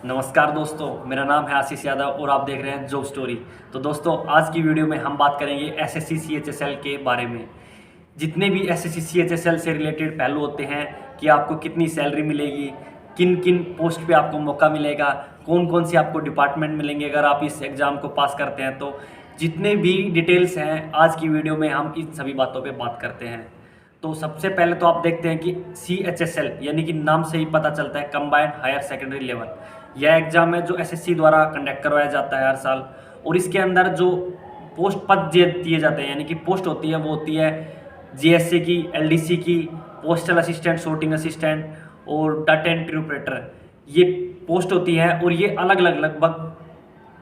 नमस्कार दोस्तों, मेरा नाम है आशीष यादव और आप देख रहे हैं जॉब स्टोरी। तो दोस्तों, आज की वीडियो में हम बात करेंगे एसएससी सीएचएसएल के बारे में। जितने भी एसएससी सीएचएसएल से रिलेटेड पहलू होते हैं कि आपको कितनी सैलरी मिलेगी, किन किन पोस्ट पे आपको मौका मिलेगा, कौन कौन से आपको डिपार्टमेंट मिलेंगे अगर आप इस एग्ज़ाम को पास करते हैं, तो जितने भी डिटेल्स हैं आज की वीडियो में हम इन सभी बातों पर बात करते हैं। तो सबसे पहले तो आप देखते हैं कि सीएचएसएल यानी कि नाम से ही पता चलता है कंबाइंड हायर सेकेंडरी लेवल। यह एग्ज़ाम है जो एसएससी द्वारा कंडक्ट करवाया जाता है हर साल, और इसके अंदर जो पोस्ट पद दिए जाते हैं यानी कि पोस्ट होती है वो होती है जीएससी की, एलडीसी की, पोस्टल असिस्टेंट, sorting असिस्टेंट और डाटा एंट्री ऑपरेटर। ये पोस्ट होती है और ये अलग अलग लगभग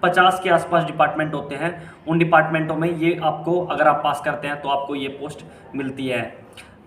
50 के आसपास डिपार्टमेंट होते हैं। उन डिपार्टमेंटों में ये आपको, अगर आप पास करते हैं तो आपको ये पोस्ट मिलती है।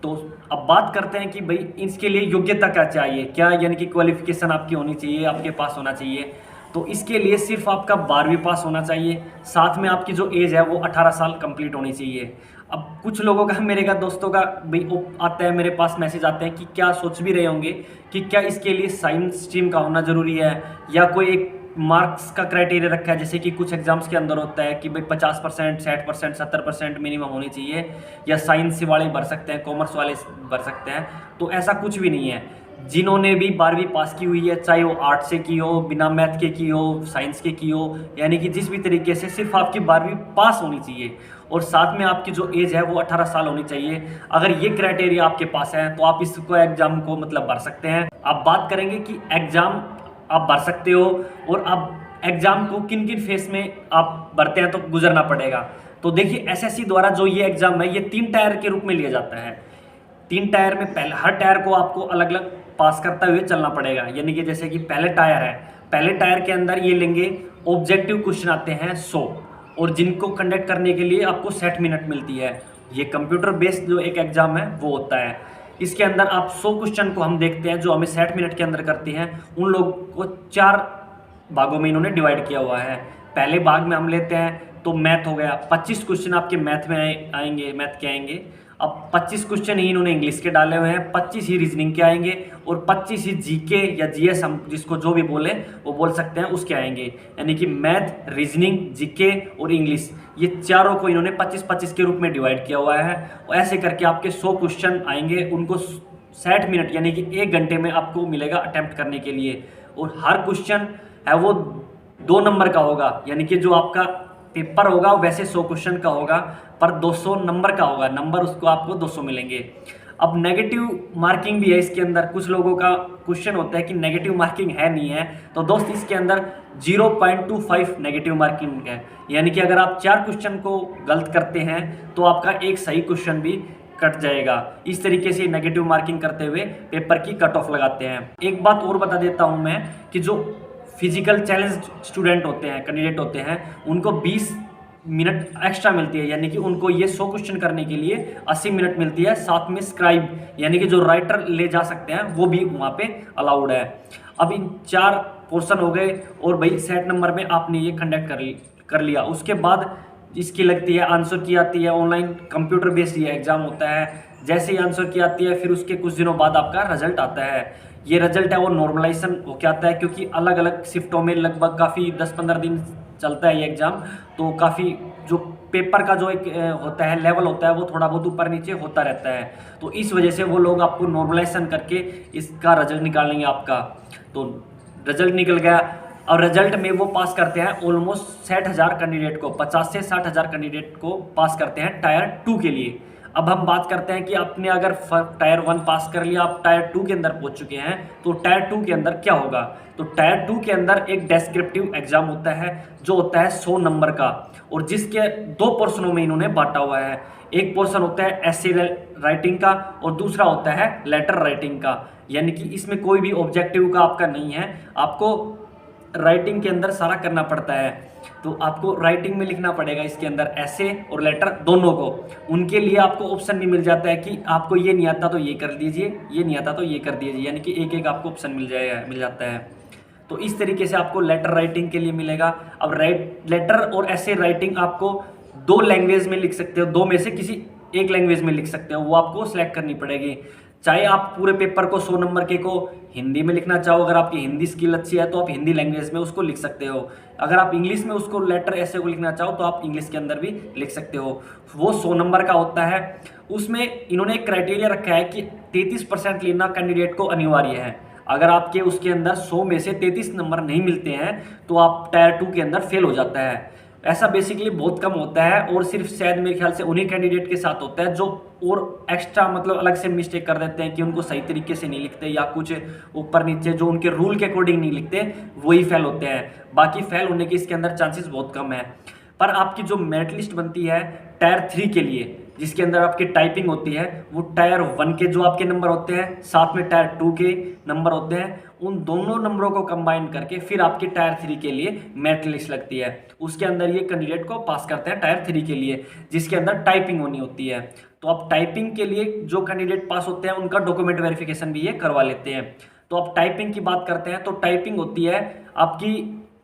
तो अब बात करते हैं कि भाई इसके लिए योग्यता क्या चाहिए, क्या यानी कि क्वालिफिकेशन आपकी होनी चाहिए, आपके पास होना चाहिए। तो इसके लिए सिर्फ आपका 12वीं पास होना चाहिए, साथ में आपकी जो एज है वो 18 साल कंप्लीट होनी चाहिए। अब कुछ लोगों का, मेरे का दोस्तों का भाई आता है, मेरे पास मैसेज आते हैं कि क्या सोच भी रहे होंगे कि क्या इसके लिए साइंस स्ट्रीम का होना ज़रूरी है या कोई एक मार्क्स का क्राइटेरिया रखा है। जैसे कि कुछ एग्जाम्स के अंदर होता है कि भाई 50%, 60%, 70% मिनिमम होनी चाहिए, या साइंस वाले भर सकते हैं, कॉमर्स वाले भर सकते हैं। तो ऐसा कुछ भी नहीं है। जिन्होंने भी 12वीं पास की हुई है, चाहे वो आर्ट से की हो, बिना मैथ के की हो, साइंस के की हो, यानी कि जिस भी तरीके से, सिर्फ आपकी 12वीं पास होनी चाहिए और साथ में आपकी जो एज है वो 18 साल होनी चाहिए। अगर ये क्राइटेरिया आपके पास है तो आप इसको एग्जाम को मतलब भर सकते हैं। आप बात करेंगे कि एग्जाम आप भर सकते हो और अब एग्जाम को किन किन फेस में आप भरते हैं तो गुजरना पड़ेगा। तो देखिए, एसएससी द्वारा जो ये एग्जाम है ये 3 टायर के रूप में लिया जाता है। 3 टायर में पहले हर टायर को आपको अलग अलग पास करते हुए चलना पड़ेगा। यानी कि जैसे कि पहले टायर है, पहले टायर के अंदर ये लेंगे ऑब्जेक्टिव क्वेश्चन आते हैं 100, और जिनको कंडक्ट करने के लिए आपको 60 मिनट मिलती है। ये कंप्यूटर बेस्ड जो एक एग्जाम है वो होता है। इसके अंदर आप 100 क्वेश्चन को हम देखते हैं जो हमें 60 मिनट के अंदर करती हैं। उन लोगों को 4 भागों में इन्होंने डिवाइड किया हुआ है। पहले भाग में हम लेते हैं तो मैथ हो गया, 25 क्वेश्चन आपके मैथ में आएंगे, मैथ के आएंगे। अब 25 क्वेश्चन ही इन्होंने इंग्लिश के डाले हुए हैं, 25 ही रीजनिंग के आएंगे और 25 ही जीके या जीएस, हम जिसको जो भी बोले वो बोल सकते हैं, उसके आएंगे। यानी कि मैथ, रीजनिंग, जीके और इंग्लिश, ये चारों को इन्होंने 25-25 के रूप में डिवाइड किया हुआ है। और ऐसे करके आपके 100 क्वेश्चन आएंगे, उनको 60 मिनट यानी कि 1 घंटे में आपको मिलेगा अटेम्प्ट करने के लिए। और हर क्वेश्चन है वो 2 नंबर का होगा, यानी कि जो आपका पेपर होगा वैसे 100 क्वेश्चन का होगा पर 200 नंबर का होगा। नंबर उसको आपको 200 मिलेंगे। अब नेगेटिव मार्किंग भी है इसके अंदर। कुछ लोगों का क्वेश्चन होता है कि नेगेटिव मार्किंग है नहीं है, तो दोस्त इसके अंदर 0.25 नेगेटिव मार्किंग है। यानी कि अगर आप 4 क्वेश्चन को गलत करते हैं तो आपका एक सही क्वेश्चन भी कट जाएगा। इस तरीके से नेगेटिव मार्किंग करते हुए पेपर की कट ऑफ लगाते हैं। एक बात और बता देता हूं मैं कि जो फिजिकल चैलेंज स्टूडेंट होते हैं, कैंडिडेट होते हैं, उनको 20 मिनट एक्स्ट्रा मिलती है। यानी कि उनको ये 100 क्वेश्चन करने के लिए 80 मिनट मिलती है। साथ में स्क्राइब यानी कि जो राइटर ले जा सकते हैं वो भी वहाँ पे अलाउड है। अब इन 4 पोर्शन हो गए और भाई 60 नंबर में आपने ये कंडक्ट कर लिया। उसके बाद इसकी लगती है आंसर की आती है, ऑनलाइन कंप्यूटर बेस्ड ये एग्जाम होता है। जैसे ही आंसर की आती है फिर उसके कुछ दिनों बाद आपका रिजल्ट आता है। ये रिजल्ट है वो नॉर्मलाइजेशन हो के आता है, क्योंकि अलग अलग शिफ्टों में लगभग काफ़ी 10-15 दिन चलता है ये एग्ज़ाम। तो काफ़ी जो पेपर का जो एक होता है लेवल होता है वो थोड़ा बहुत ऊपर नीचे होता रहता है। तो इस वजह से वो लोग आपको नॉर्मलाइजेशन करके इसका रिजल्ट निकालेंगे आपका। तो रिजल्ट निकल गया। और रिजल्ट में वो पास करते हैं ऑलमोस्ट 60,000 कैंडिडेट को, 50 से 60,000 कैंडिडेट को पास करते हैं टायर 2 के लिए। अब हम बात करते हैं कि आपने अगर टायर 1 पास कर लिया, आप टायर 2 के अंदर पहुंच चुके हैं, तो टायर 2 के अंदर क्या होगा। तो टायर 2 के अंदर एक डेस्क्रिप्टिव एग्जाम होता है जो होता है 100 नंबर का, और जिसके 2 पोर्शनों में इन्होंने बांटा हुआ है। एक पोर्शन होता है एसे राइटिंग का और दूसरा होता है लेटर राइटिंग का। यानी कि इसमें कोई भी ऑब्जेक्टिव का आपका नहीं है, आपको राइटिंग के अंदर सारा करना पड़ता है। तो आपको राइटिंग में लिखना पड़ेगा इसके अंदर ऐसे और लेटर दोनों को। उनके लिए आपको ऑप्शन भी मिल जाता है कि आपको ये नहीं आता तो ये कर दीजिए, ये नहीं आता तो ये कर दीजिए, यानी कि एक एक आपको ऑप्शन मिल जाता है। तो इस तरीके से आपको लेटर राइटिंग के लिए मिलेगा। अब लेटर और ऐसे राइटिंग आपको 2 लैंग्वेज में लिख सकते हो, 2 में से किसी एक लैंग्वेज में लिख सकते हो, वो आपको सेलेक्ट करनी पड़ेगी। चाहे आप पूरे पेपर को 100 नंबर के को हिंदी में लिखना चाहो, अगर आपकी हिंदी स्किल अच्छी है तो आप हिंदी लैंग्वेज में उसको लिख सकते हो। अगर आप इंग्लिश में उसको लेटर ऐसे को लिखना चाहो तो आप इंग्लिश के अंदर भी लिख सकते हो। वो 100 नंबर का होता है। उसमें इन्होंने एक क्राइटेरिया रखा है कि 33% लेना कैंडिडेट को अनिवार्य है। अगर आपके उसके अंदर 100 में से 33 नंबर नहीं मिलते हैं तो आप टायर 2 के अंदर फेल हो जाता है। ऐसा बेसिकली बहुत कम होता है और सिर्फ शायद मेरे ख्याल से उन्हीं कैंडिडेट के साथ होता है जो और एक्स्ट्रा मतलब अलग से मिस्टेक कर देते हैं कि उनको सही तरीके से नहीं लिखते या कुछ ऊपर नीचे जो उनके रूल के अकॉर्डिंग नहीं लिखते, वही फेल होते हैं। बाकी फेल होने के इसके अंदर चांसेस बहुत कम है। पर आपकी जो मेरिट लिस्ट बनती है टायर 3 के लिए, जिसके अंदर आपकी टाइपिंग होती है, वो टायर 1 के जो आपके नंबर होते हैं साथ में टायर 2 के नंबर होते हैं, उन दोनों नंबरों को कंबाइन करके फिर आपकी टायर 3 के लिए मेरिट लिस्ट लगती है। उसके अंदर ये कैंडिडेट को पास करते हैं टायर 3 के लिए, जिसके अंदर टाइपिंग होनी होती है। तो आप टाइपिंग के लिए जो कैंडिडेट पास होते हैं उनका डॉक्यूमेंट वेरिफिकेशन भी ये करवा लेते हैं। तो आप टाइपिंग की बात करते हैं तो टाइपिंग होती है आपकी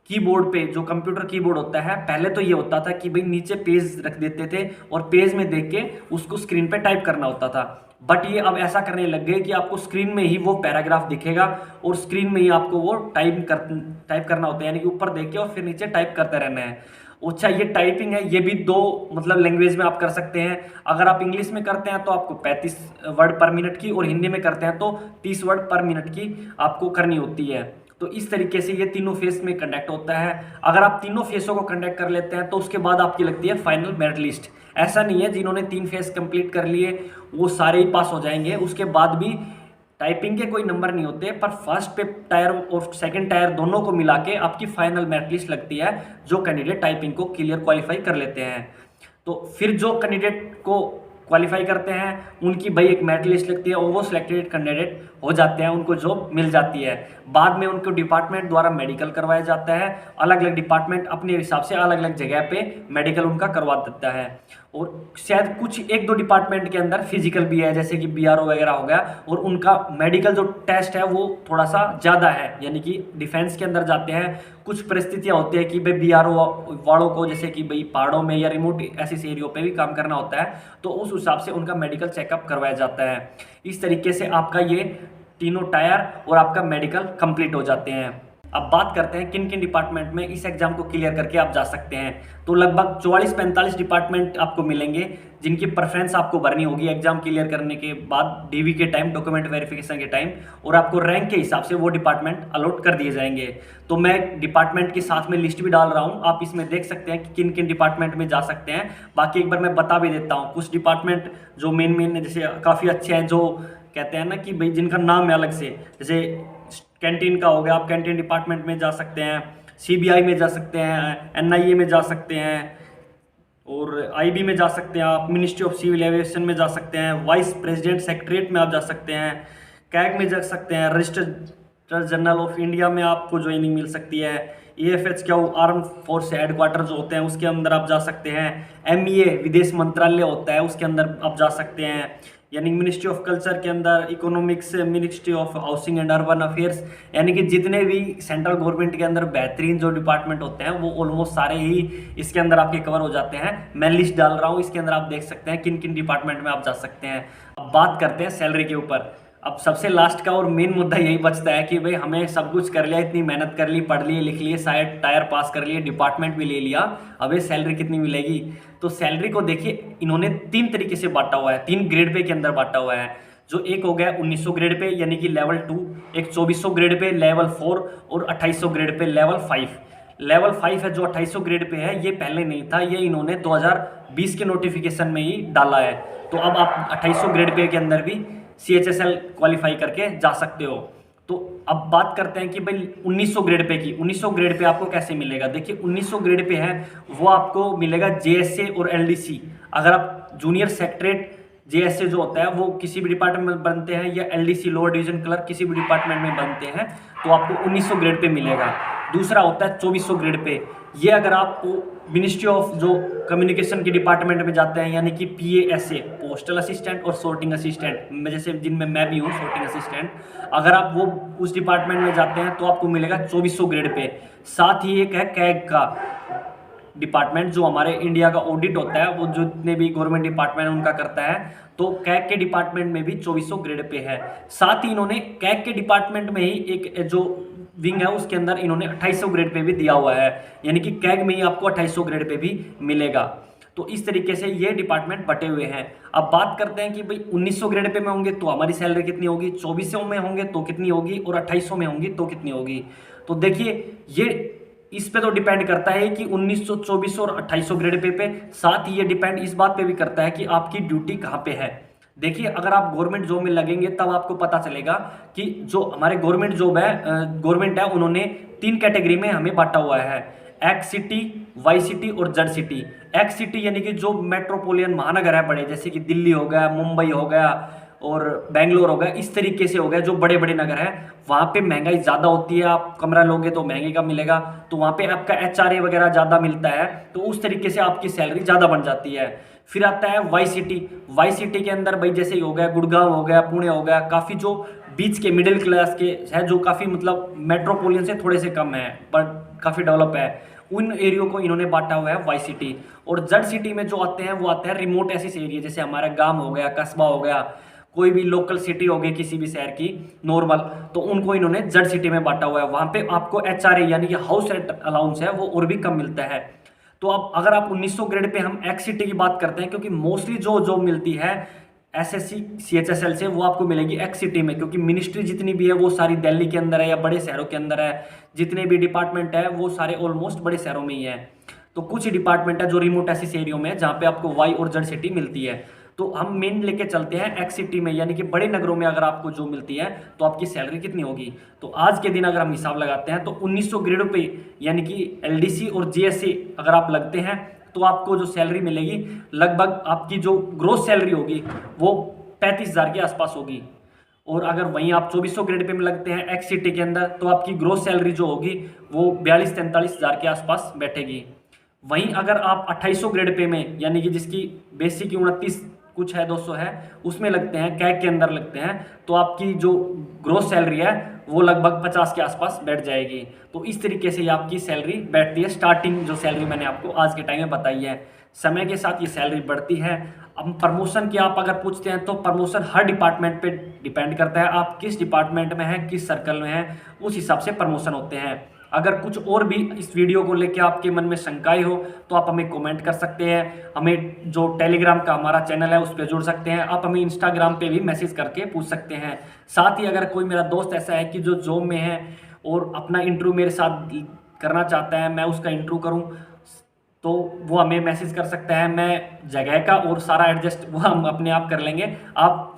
कीबोर्ड पे, जो कंप्यूटर कीबोर्ड होता है। पहले तो ये होता था कि भाई नीचे पेज रख देते थे और पेज में देख के उसको स्क्रीन पे टाइप करना होता था, बट ये अब ऐसा करने लग गए कि आपको स्क्रीन में ही वो पैराग्राफ दिखेगा और स्क्रीन में ही आपको वो टाइप करना होता है, यानी कि ऊपर देख के और फिर नीचे टाइप करते रहना है। अच्छा, ये टाइपिंग है, ये भी 2 मतलब लैंग्वेज में आप कर सकते हैं। अगर आप इंग्लिश में करते हैं तो आपको 35 वर्ड पर मिनट की, और हिंदी में करते हैं तो 30 वर्ड पर मिनट की आपको करनी होती है। तो इस तरीके से ये तीनों फेस में कंडक्ट होता है। अगर आप तीनों फेसों को कंडक्ट कर लेते हैं तो उसके बाद आपकी लगती है फाइनल मेरिट लिस्ट। ऐसा नहीं है जिन्होंने 3 फेस कंप्लीट कर लिए वो सारे ही पास हो जाएंगे, उसके बाद भी टाइपिंग के कोई नंबर नहीं होते, पर फर्स्ट पे टायर और सेकंड टायर दोनों को मिला के आपकी फाइनल मेरिट लिस्ट लगती है, जो कैंडिडेट टाइपिंग को क्लियर क्वालिफाई कर लेते हैं। तो फिर जो कैंडिडेट को क्वालिफाई करते हैं उनकी भाई एक मेरिट लिस्ट लगती है और वो सिलेक्टेड कैंडिडेट हो जाते हैं, उनको जॉब मिल जाती है। बाद में उनको डिपार्टमेंट द्वारा मेडिकल करवाया जाता है। अलग अलग डिपार्टमेंट अपने हिसाब से अलग अलग जगह पे मेडिकल उनका करवा देता है। और शायद कुछ 1-2 डिपार्टमेंट के अंदर फिजिकल भी है, जैसे कि बीआरओ वगैरह हो गया, और उनका मेडिकल जो टेस्ट है वो थोड़ा सा ज़्यादा है, यानी कि डिफेंस के अंदर जाते हैं। कुछ परिस्थितियां होती है कि भाई बीआरओ वालों को जैसे कि भाई पहाड़ों में या रिमोट ऐसी एरियो पे भी काम करना होता है, तो उस हिसाब से उनका मेडिकल चेकअप करवाया जाता है। इस तरीके से आपका ये तीनों टायर और आपका मेडिकल कंप्लीट हो जाते हैं। अब बात करते हैं किन किन डिपार्टमेंट में इस एग्जाम को क्लियर करके आप जा सकते हैं। तो लगभग 44-45 डिपार्टमेंट आपको मिलेंगे जिनकी प्रेफरेंस आपको भरनी होगी एग्जाम क्लियर करने के बाद, डीवी के टाइम, डॉक्यूमेंट वेरिफिकेशन के टाइम, और आपको रैंक के हिसाब से वो डिपार्टमेंट अलॉट कर दिए जाएंगे। तो मैं डिपार्टमेंट के साथ में लिस्ट भी डाल रहा हूँ, आप इसमें देख सकते हैं कि किन किन डिपार्टमेंट में जा सकते हैं। बाकी एक बार मैं बता भी देता हूँ, कुछ डिपार्टमेंट जो मेन जैसे काफ़ी अच्छे हैं, जो कहते हैं ना कि भाई जिनका नाम है अलग से, जैसे कैंटीन का हो गया, आप कैंटीन डिपार्टमेंट में जा सकते हैं, सीबीआई में जा सकते हैं, एनआईए में जा सकते हैं, और आईबी में जा सकते हैं, आप मिनिस्ट्री ऑफ सिविल एविएशन में जा सकते हैं, वाइस प्रेसिडेंट सेक्रेटरीट में आप जा सकते हैं, कैग में जा सकते हैं, रजिस्टर जनरल ऑफ इंडिया में आपको ज्वाइनिंग मिल सकती है, AFHQ आर्म फोर्स हेडक्वार्टर जो होते हैं उसके अंदर आप जा सकते हैं, MEA विदेश मंत्रालय होता है उसके अंदर आप जा सकते हैं, यानी मिनिस्ट्री ऑफ कल्चर के अंदर, economics, ministry of housing and urban affairs, यानी कि जितने भी सेंट्रल गवर्नमेंट के अंदर बेहतरीन जो डिपार्टमेंट होते हैं वो ऑलमोस्ट सारे ही इसके अंदर आपके कवर हो जाते हैं। मैं लिस्ट डाल रहा हूँ, इसके अंदर आप देख सकते हैं किन किन डिपार्टमेंट में आप जा सकते हैं। अब बात करते हैं सैलरी के ऊपर। अब सबसे लास्ट का और मेन मुद्दा यही बचता है कि भाई हमें सब कुछ कर लिया, इतनी मेहनत कर ली, पढ़ लिए, लिख लिए, शायद टायर पास कर लिए, डिपार्टमेंट भी ले लिया, अब ये सैलरी कितनी मिलेगी। तो सैलरी को देखिए इन्होंने 3 तरीके से बांटा हुआ है, 3 ग्रेड पे के अंदर बांटा हुआ है। जो एक हो गया 1900 ग्रेड पे यानी कि लेवल 2, एक 2400 ग्रेड पे लेवल 4, और 2800 ग्रेड पे लेवल 5। लेवल 5 है जो 2800 ग्रेड पे है, ये पहले नहीं था, ये इन्होंने 2020 के नोटिफिकेशन में ही डाला है। तो अब आप 2800 ग्रेड पे के अंदर भी CHSL क्वालिफाई करके जा सकते हो। तो अब बात करते हैं कि भाई 1900 ग्रेड पे की, 1900 ग्रेड पे आपको कैसे मिलेगा। देखिए 1900 ग्रेड पे है वो आपको मिलेगा JSA और LDC। अगर आप जूनियर सेक्रेटरीट JSA जो होता है वो किसी भी डिपार्टमेंट में बनते हैं, या LDC लोअर डिवीजन क्लर्क किसी भी डिपार्टमेंट में बनते हैं, तो आपको 1900 ग्रेड पे मिलेगा। दूसरा होता है 2400 ग्रेड पे, ये अगर आप मिनिस्ट्री ऑफ जो कम्युनिकेशन के डिपार्टमेंट में जाते हैं, यानी कि PASA पोस्टल असिस्टेंट और सॉर्टिंग असिस्टेंट, जैसे जिनमें मैं भी हूँ सॉर्टिंग असिस्टेंट, अगर आप वो उस डिपार्टमेंट में जाते हैं तो आपको मिलेगा 2400 ग्रेड पे। साथ ही एक है कैग का, डिपार्टमेंट जो हमारे इंडिया का ऑडिट होता है, वो जितने भी गवर्नमेंट डिपार्टमेंट उनका करता है, तो कैग के डिपार्टमेंट में भी 2400 ग्रेड पे है। साथ ही इन्होंने कैग के डिपार्टमेंट में ही एक जो विंग है उसके अंदर इन्होंने 2800 ग्रेड पे भी दिया हुआ है, यानी कि कैग में ही आपको 2800 ग्रेड पे भी मिलेगा। तो इस तरीके से ये डिपार्टमेंट बटे हुए हैं। अब बात करते हैं कि भाई 1900 ग्रेड पे में होंगे तो हमारी सैलरी कितनी होगी, 2400 में होंगे तो कितनी होगी, और 2800 में होंगी तो कितनी होगी। तो देखिए ये इस पे तो डिपेंड करता है कि 1900, 2400 और 2800 ग्रेड पे। साथ ही ये डिपेंड इस बात पे भी करता है कि आपकी ड्यूटी कहाँ पे है। देखिए अगर आप गवर्नमेंट जॉब में लगेंगे तब आपको पता चलेगा कि जो हमारे गवर्नमेंट जॉब है, गवर्नमेंट है, उन्होंने 3 कैटेगरी में हमें बांटा हुआ है, एक्स सिटी, वाई सिटी और जेड सिटी। एक्स सिटी यानी कि जो मेट्रोपोलियन महानगर है बड़े, जैसे कि दिल्ली हो गया, मुंबई हो गया और बेंगलोर हो गया, इस तरीके से हो गया जो बड़े बड़े नगर हैं, वहाँ पे महंगाई ज़्यादा होती है, आप कमरा लोगे तो महंगे का मिलेगा, तो वहाँ पे आपका HRA वगैरह ज़्यादा मिलता है, तो उस तरीके से आपकी सैलरी ज़्यादा बन जाती है। फिर आता है वाई सिटी। वाई सिटी के अंदर भाई जैसे हो गया गुड़गांव हो गया, पुणे हो गया, काफ़ी जो बीच के मिडिल क्लास के है, जो काफ़ी मतलब मेट्रोपोलियन से थोड़े से कम है पर काफ़ी डेवलप है, उन एरियो को इन्होंने बांटा हुआ है वाई सिटी। और जेड सिटी में जो आते हैं वो आते हैं रिमोट ऐसे एरिया, जैसे हमारा गांव हो गया, कस्बा हो गया, कोई भी लोकल सिटी हो गई किसी भी शहर की नॉर्मल, तो उनको इन्होंने जेड सिटी में बांटा हुआ है। वहाँ पे आपको HRA यानी कि हाउस रेंट अलाउंस है वो और भी कम मिलता है। तो अब अगर आप 1900 ग्रेड पे हम एक्स सिटी की बात करते हैं, क्योंकि मोस्टली जो जॉब मिलती है SSC CHSL से वो आपको मिलेगी एक्स सिटी में, क्योंकि मिनिस्ट्री जितनी भी है वो सारी दिल्ली के अंदर है या बड़े शहरों के अंदर है, जितने भी डिपार्टमेंट है वो सारे ऑलमोस्ट बड़े शहरों में ही है। तो कुछ डिपार्टमेंट है जो रिमोट ऐसे एरियो में है जहाँ पे आपको वाई और जेड सिटी मिलती है। तो हम मेन लेके चलते हैं एक्स सिटी में, यानी कि बड़े नगरों में अगर आपको जो मिलती है तो आपकी सैलरी कितनी होगी। तो आज के दिन अगर हम हिसाब लगाते हैं तो 1900 ग्रेड पे यानी कि LDC और GSC अगर आप लगते हैं तो आपको जो सैलरी मिलेगी लगभग आपकी जो ग्रोस सैलरी होगी वो 35,000 के आसपास होगी। और अगर वहीं आप 2400 ग्रेड पे में लगते हैं एक्स सिटी के अंदर तो आपकी ग्रोस सैलरी जो होगी वो 42-43,000 के आसपास बैठेगी। वहीं अगर आप 2800 ग्रेड पे में यानी कि जिसकी बेसिक की 29 कुछ है 200 है उसमें लगते हैं, कैग के अंदर लगते हैं, तो आपकी जो ग्रोस सैलरी है वो लगभग 50 के आसपास बैठ जाएगी। तो इस तरीके से ये आपकी सैलरी बैठती है। स्टार्टिंग जो सैलरी मैंने आपको आज के टाइम में बताई है, समय के साथ ये सैलरी बढ़ती है। अब प्रमोशन की आप अगर पूछते हैं तो प्रमोशन हर डिपार्टमेंट पे डिपेंड करता है, आप किस डिपार्टमेंट में हैं, किस सर्कल में हैं, उस हिसाब से प्रमोशन होते हैं। अगर कुछ और भी इस वीडियो को लेकर आपके मन में शंकाएं हो तो आप हमें कमेंट कर सकते हैं, हमें जो टेलीग्राम का हमारा चैनल है उस पर जुड़ सकते हैं, आप हमें इंस्टाग्राम पे भी मैसेज करके पूछ सकते हैं। साथ ही अगर कोई मेरा दोस्त ऐसा है कि जो जॉब में है और अपना इंटरव्यू मेरे साथ करना चाहता है, मैं उसका इंटरव्यू करूं, तो वो हमें मैसेज कर सकता है। मैं जगह का और सारा एडजस्ट वो हम अपने आप कर लेंगे। आप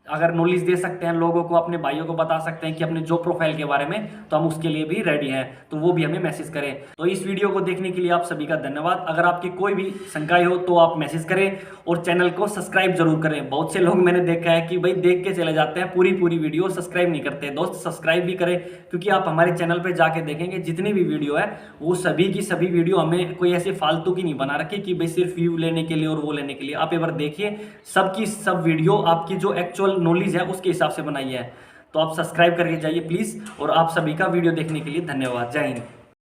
अगर नॉलेज दे सकते हैं लोगों को, अपने भाइयों को बता सकते हैं कि अपने जॉब प्रोफाइल के बारे में, तो हम उसके लिए भी रेडी हैं, तो वो भी हमें मैसेज करें। तो इस वीडियो को देखने के लिए आप सभी का धन्यवाद। अगर आपकी कोई भी शंकाएं हो तो आप मैसेज करें और चैनल को सब्सक्राइब जरूर करें। बहुत से लोग मैंने देखा है कि भाई देख के चले जाते हैं, पूरी वीडियो सब्सक्राइब नहीं करते। दोस्त सब्सक्राइब भी करें, क्योंकि आप हमारे चैनल पर जाके देखेंगे जितनी भी वीडियो है वो सभी की सभी वीडियो हमें कोई ऐसे फालतू की नहीं बना रखी कि भाई सिर्फ व्यू लेने के लिए और वो लेने के लिए। आप एक बार देखिए, सबकी सब वीडियो आपकी जो एक्चुअल नॉलेज है उसके हिसाब से बनाई है। तो आप सब्सक्राइब करके जाइए प्लीज़, और आप सभी का वीडियो देखने के लिए धन्यवाद। जय हिंद।